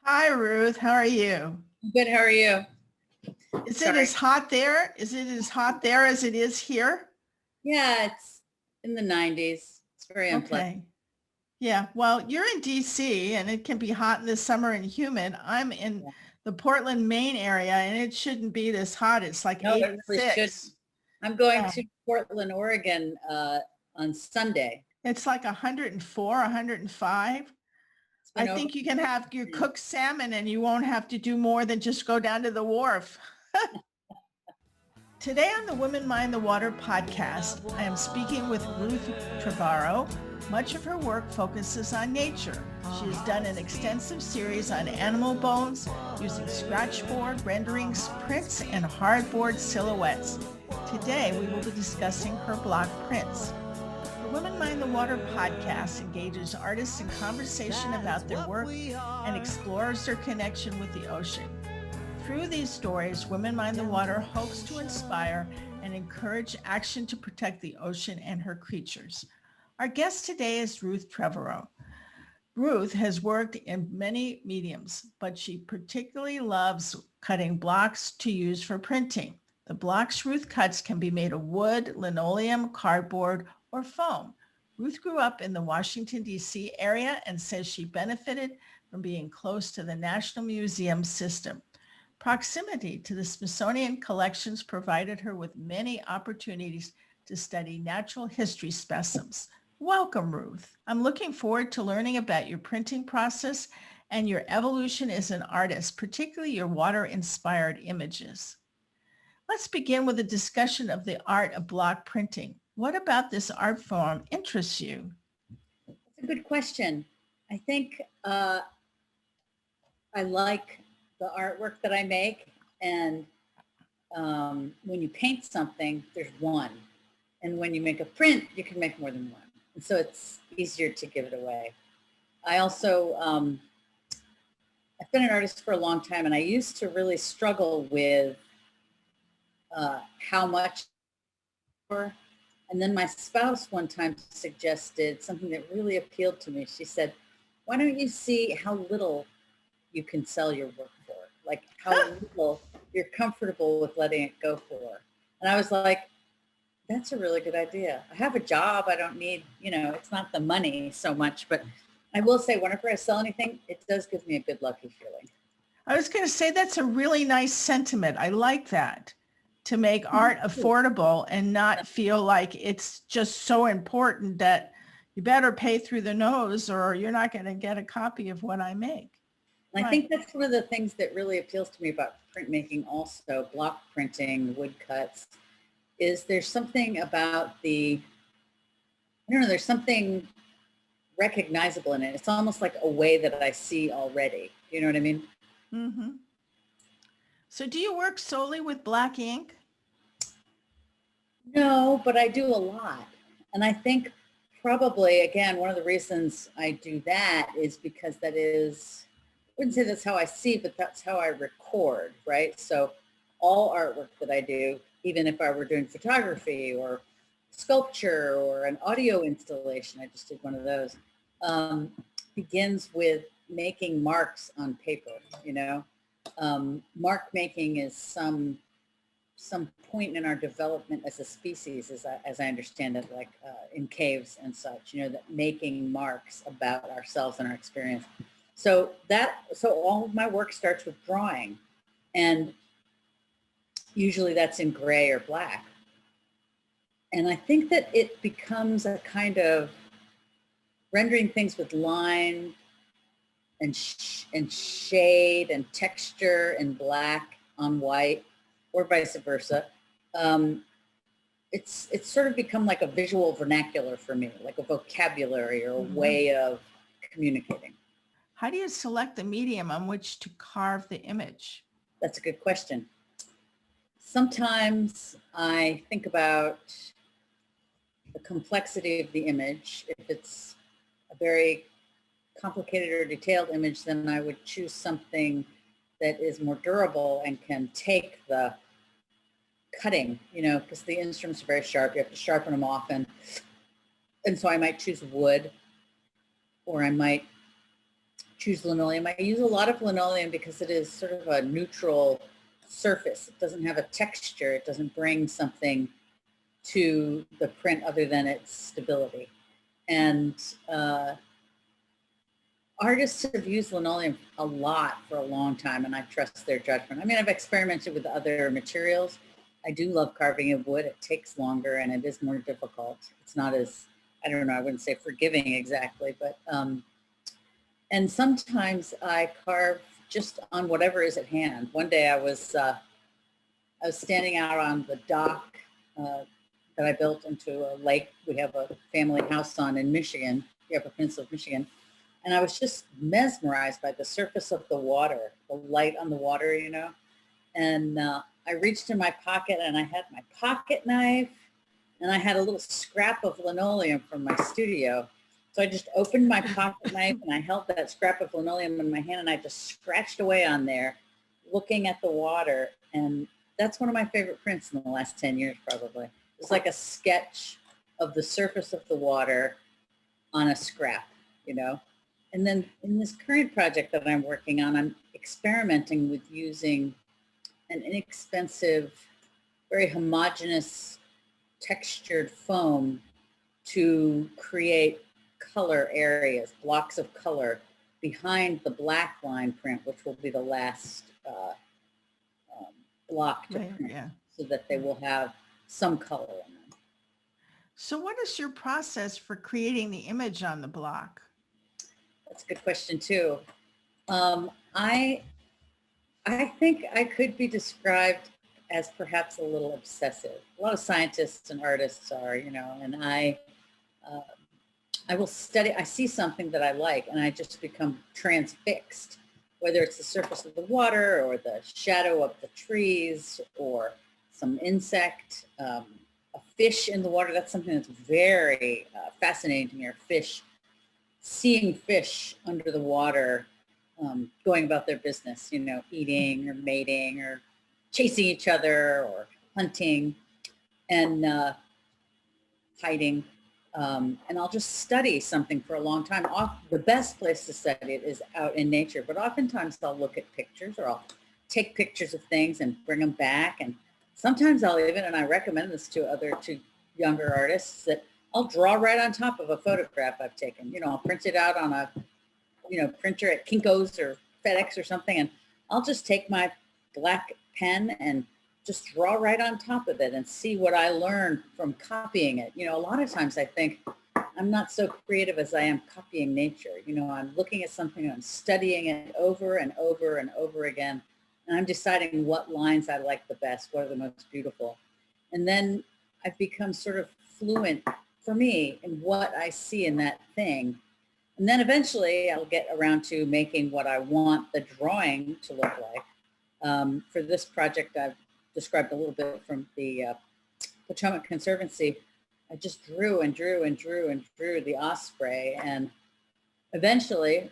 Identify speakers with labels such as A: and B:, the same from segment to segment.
A: Hi, Ruth. How are you?
B: Good. How are you?
A: Is it
B: Sorry.
A: as hot there? Is it as hot there as it is here?
B: Yeah, it's in the 90s. It's very unpleasant.
A: Okay. Yeah. Well, you're in DC and it can be hot in the summer and humid. I'm in
B: Yeah.
A: the Portland, Maine area and it shouldn't be this hot. It's like
B: No, it really should.
A: 86.
B: I'm going
A: Yeah.
B: to Portland, Oregon on Sunday.
A: It's like 104, 105.
B: It's
A: I
B: been over.
A: think you can have your cooked salmon and you won't have to do more than just go down to the wharf. Today on the Women Mind the Water podcast, I am speaking with Ruth Trevarrow. Much of her work focuses on nature. She has done an extensive series on animal bones using scratchboard, renderings, prints, and hardboard silhouettes. Today, we will be discussing her block prints. The Women Mind the Water podcast engages artists in conversation about their work and explores their connection with the ocean. Through these stories, Women Mind the Water hopes to inspire and encourage action to protect the ocean and her creatures. Our guest today is Ruth Trevarrow. Ruth has worked in many mediums, but she particularly loves cutting blocks to use for printing. The blocks Ruth cuts can be made of wood, linoleum, cardboard, or foam. Ruth grew up in the Washington, D.C. area and says she benefited from being close to the National Museum system. Proximity to the Smithsonian collections provided her with many opportunities to study natural history specimens. Welcome, Ruth. I'm looking forward to learning about your printing process and your evolution as an artist, particularly your water-inspired images. Let's begin with a discussion of the art of block printing. What about this art form interests you?
B: That's a good question. I think I like the artwork that I make. And when you paint something, there's one. And when you make a print, you can make more than one. And so it's easier to give it away. I also, I've been an artist for a long time, and I used to really struggle with how much. And then my spouse one time suggested something that really appealed to me. She said, why don't you see how little you can sell your work for? Like how little you're comfortable with letting it go for. And I was like, that's a really good idea. I have a job. I don't need, it's not the money so much, but I will say whenever I sell anything, it does give me a good lucky feeling.
A: I was going to say that's a really nice sentiment. I like that, to make art affordable and not feel like it's just so important that you better pay through the nose or you're not going to get a copy of what I make.
B: And I think that's one of the things that really appeals to me about printmaking also, block printing, woodcuts, is there's something about there's something recognizable in it. It's almost like a way that I see already. You know what I mean?
A: Mm-hmm. So do you work solely with black ink?
B: No, but I do a lot. And I think probably, again, one of the reasons I do that is because I wouldn't say that's how I see, but that's how I record, right? So all artwork that I do, even if I were doing photography or sculpture or an audio installation, I just did one of those, begins with making marks on paper, Mark making is some point in our development as a species, as I understand it, like in caves and such, that making marks about ourselves and our experience. So all of my work starts with drawing, and usually that's in gray or black. And I think that it becomes a kind of rendering things with line and shade and texture and black on white, or vice versa. It's sort of become like a visual vernacular for me, like a vocabulary or a way of communicating.
A: How do you select the medium on which to carve the image?
B: That's a good question. Sometimes I think about the complexity of the image. If it's a very complicated or detailed image, then I would choose something that is more durable and can take the cutting, because the instruments are very sharp. You have to sharpen them often. And so I might choose wood, or I might choose linoleum. I use a lot of linoleum because it is sort of a neutral surface. It doesn't have a texture. It doesn't bring something to the print other than its stability. And artists have used linoleum a lot for a long time, and I trust their judgment. I mean, I've experimented with other materials. I do love carving in wood. It takes longer and it is more difficult. It's not as, I don't know, I wouldn't say forgiving exactly, but, and sometimes I carve just on whatever is at hand. One day I was standing out on the dock that I built into a lake we have a family house on in Michigan, the Upper Peninsula of Michigan. And I was just mesmerized by the surface of the water, the light on the water, you know. And I reached in my pocket and I had my pocket knife and I had a little scrap of linoleum from my studio. So I just opened my pocket knife and I held that scrap of linoleum in my hand and I just scratched away on there looking at the water. And that's one of my favorite prints in the last 10 years probably. It's like a sketch of the surface of the water on a scrap, you know. And then in this current project that I'm working on, I'm experimenting with using an inexpensive, very homogeneous textured foam to create color areas, blocks of color behind the black line print, which will be the last block to print, so that they will have some color in them.
A: So what is your process for creating the image on the block?
B: That's a good question too. I think I could be described as perhaps a little obsessive. A lot of scientists and artists are, you know, and I will study, I see something that I like and I just become transfixed, whether it's the surface of the water or the shadow of the trees or some insect, a fish in the water. That's something that's very fascinating to me, or fish. Seeing fish under the water, going about their business, you know, eating or mating or chasing each other or hunting and hiding. And I'll just study something for a long time. The best place to study it is out in nature, but oftentimes I'll look at pictures or I'll take pictures of things and bring them back. And sometimes I'll even, and I recommend this to younger artists, that I'll draw right on top of a photograph I've taken. You know, I'll print it out on a, you know, printer at Kinko's or FedEx or something, and I'll just take my black pen and just draw right on top of it and see what I learned from copying it. You know, a lot of times I think I'm not so creative as I am copying nature. You know, I'm looking at something and I'm studying it over and over and over again, and I'm deciding what lines I like the best, what are the most beautiful. And then I've become sort of fluent, for me, in what I see in that thing. And then eventually I'll get around to making what I want the drawing to look like. For this project, I've described a little bit from the Potomac Conservancy. I just drew and drew and drew and drew the osprey. And eventually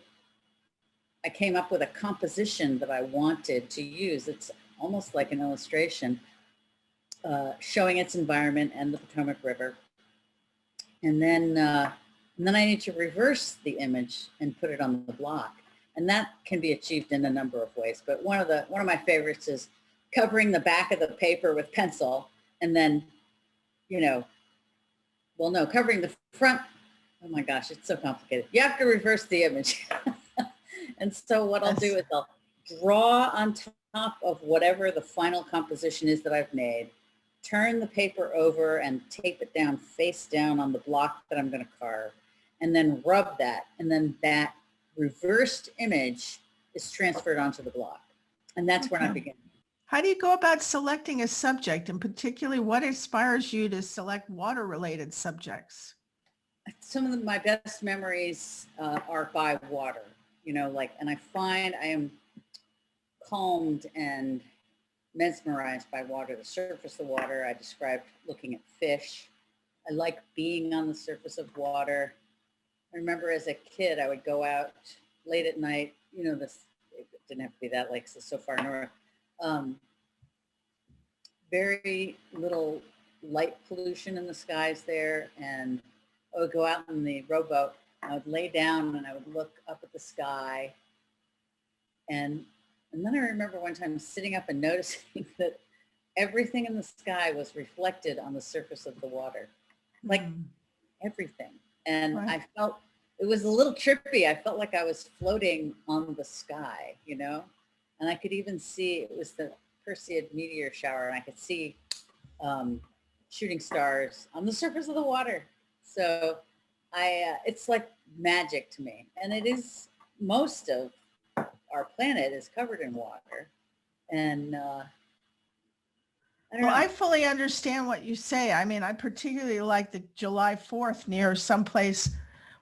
B: I came up with a composition that I wanted to use. It's almost like an illustration showing its environment and the Potomac River. And then I need to reverse the image and put it on the block. And that can be achieved in a number of ways. But one of my favorites is covering the back of the paper with pencil and then, you know, well, no, covering the front. Oh my gosh, it's so complicated. You have to reverse the image. And so what I'll do is I'll draw on top of whatever the final composition is that I've made, turn the paper over and tape it down face down on the block that I'm going to carve, and then rub that. And then that reversed image is transferred onto the block. And that's where I begin.
A: How do you go about selecting a subject, and particularly what inspires you to select water-related subjects?
B: Some of my best memories are by water, you know, like, and I find I am calmed and mesmerized by water. The surface of water, I described looking at fish. I like being on the surface of water. I remember as a kid, I would go out late at night, you know, it didn't have to be that late because it's so far north. Very little light pollution in the skies there. And I would go out in the rowboat. I would lay down and I would look up at the sky And then I remember one time sitting up and noticing that everything in the sky was reflected on the surface of the water, like everything. And
A: Right.
B: I felt it was a little trippy. I felt like I was floating on the sky, and I could even see it was the Perseid meteor shower, and I could see shooting stars on the surface of the water. So it's like magic to me. And it is, most of our planet is covered in water. And I don't know.
A: I fully understand what you say. I mean, I particularly like the July 4th near someplace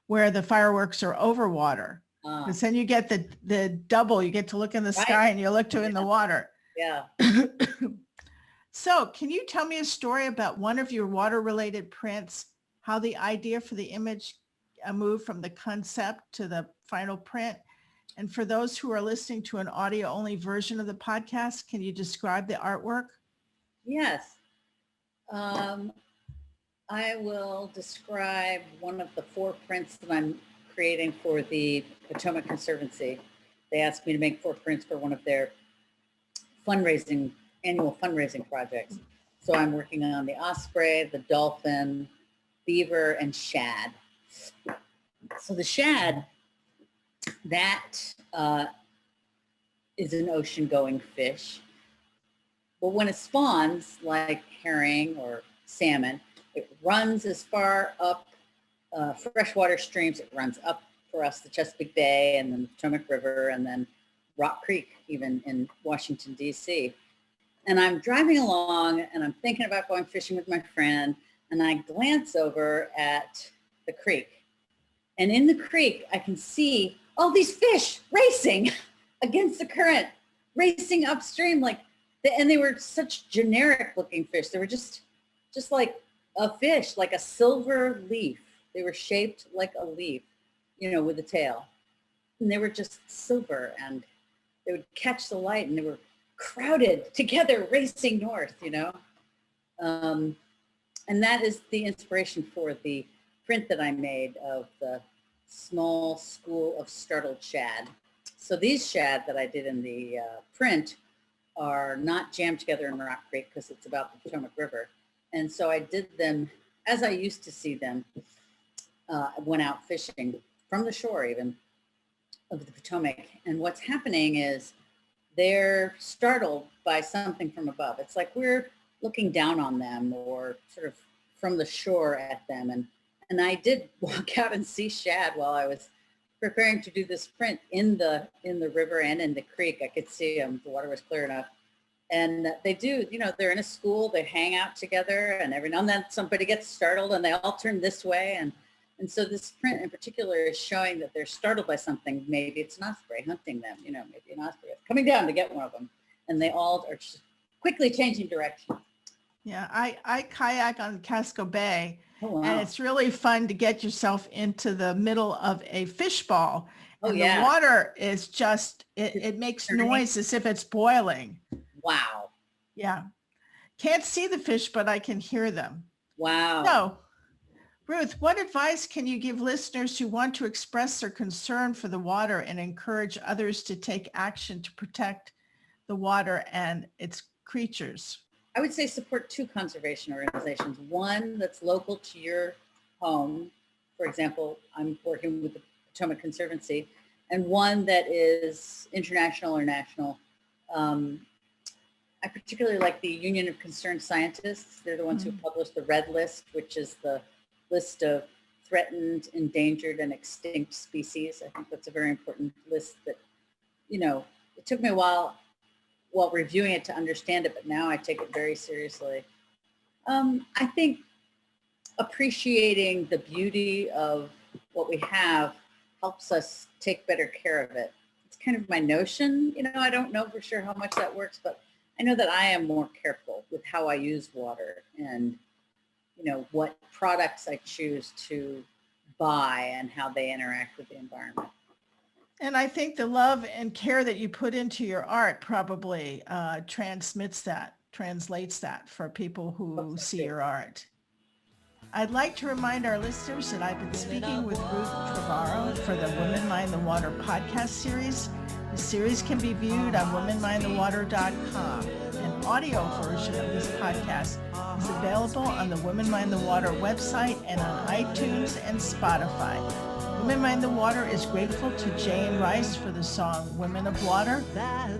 A: where the fireworks are over water. Because then you get the double, you get to look in the sky and you look to in the water.
B: Yeah.
A: So can you tell me a story about one of your water-related prints, how the idea for the image moved from the concept to the final print? And for those who are listening to an audio-only version of the podcast, can you describe the artwork?
B: Yes. I will describe one of the 4 prints that I'm creating for the Potomac Conservancy. They asked me to make 4 prints for one of their annual fundraising projects. So I'm working on the osprey, the dolphin, beaver, and shad. So the shad, that is an ocean-going fish. But when it spawns, like herring or salmon, it runs as far up freshwater streams. It runs up for us the Chesapeake Bay and then the Potomac River and then Rock Creek, even in Washington, D.C. And I'm driving along and I'm thinking about going fishing with my friend, and I glance over at the creek. And in the creek, I can see all these fish racing against the current, racing upstream, and they were such generic looking fish. They were just like a fish, like a silver leaf. They were shaped like a leaf, with a tail. And they were just silver, and they would catch the light, and they were crowded together racing north, and that is the inspiration for the print that I made of the small school of startled shad. So these shad that I did in the print are not jammed together in Rock Creek because it's about the Potomac River. And so I did them as I used to see them when out fishing from the shore even of the Potomac. And what's happening is they're startled by something from above. It's like we're looking down on them or sort of from the shore at them. And I did walk out and see shad while I was preparing to do this print in the river and in the creek. I could see them. The water was clear enough. And they do, they're in a school, they hang out together, and every now and then somebody gets startled and they all turn this way. And so this print in particular is showing that they're startled by something. Maybe it's an osprey hunting them, maybe an osprey is coming down to get one of them. And they all are quickly changing direction.
A: Yeah, I kayak on Casco Bay.
B: Oh, wow.
A: And it's really fun to get yourself into the middle of a fishbowl. And
B: yeah.
A: The water is just, it makes noise as if it's boiling.
B: Wow.
A: Yeah. Can't see the fish, but I can hear them.
B: Wow.
A: So, Ruth, what advice can you give listeners who want to express their concern for the water and encourage others to take action to protect the water and its creatures?
B: I would say support 2 conservation organizations. One that's local to your home. For example, I'm working with the Potomac Conservancy, and one that is international or national. I particularly like the Union of Concerned Scientists. They're the ones who published the Red List, which is the list of threatened, endangered, and extinct species. I think that's a very important list that, it took me a while reviewing it to understand it, but now I take it very seriously. I think appreciating the beauty of what we have helps us take better care of it. It's kind of my notion, I don't know for sure how much that works, but I know that I am more careful with how I use water and, what products I choose to buy and how they interact with the environment.
A: And I think the love and care that you put into your art probably translates that for people who see your art. I'd like to remind our listeners that I've been speaking with Ruth Trevarrow for the Women Mind the Water podcast series. The series can be viewed on womenmindthewater.com. An audio version of this podcast is available on the Women Mind the Water website and on iTunes and Spotify. Women Mind the Water is grateful to Jane Rice for the song Women of Water.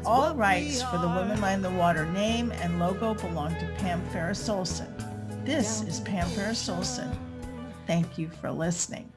A: All rights for the Women Mind the Water name and logo belong to Pam Ferris-Olson. This is Pam Ferris-Olson. Thank you for listening.